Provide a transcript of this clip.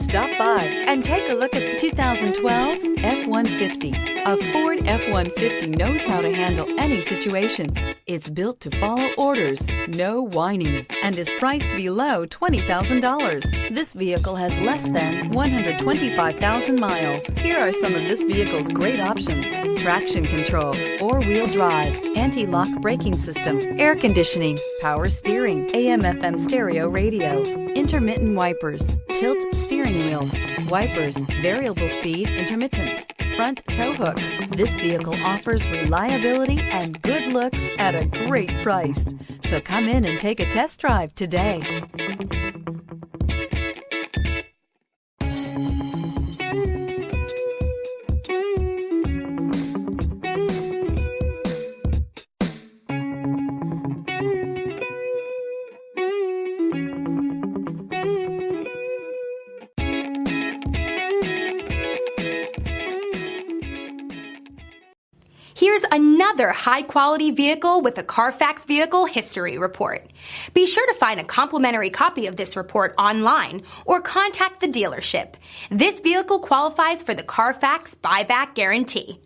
Stop by and take a look at the 2012 F-150. A Ford F-150 knows how to handle any situation. It's built to follow orders, no whining, and is priced below $20,000. This vehicle has less than 125,000 miles. Here are some of this vehicle's great options: traction control, four-wheel drive, anti-lock braking system, air conditioning, power steering, AM/FM stereo radio, intermittent wipers, tilt steering wheel, wipers, variable speed intermittent, front tow hooks. This vehicle offers reliability and good looks at a great price. So come in and take a test drive today. Here's another high-quality vehicle with a Carfax Vehicle History Report. Be sure to find a complimentary copy of this report online or contact the dealership. This vehicle qualifies for the Carfax Buyback Guarantee.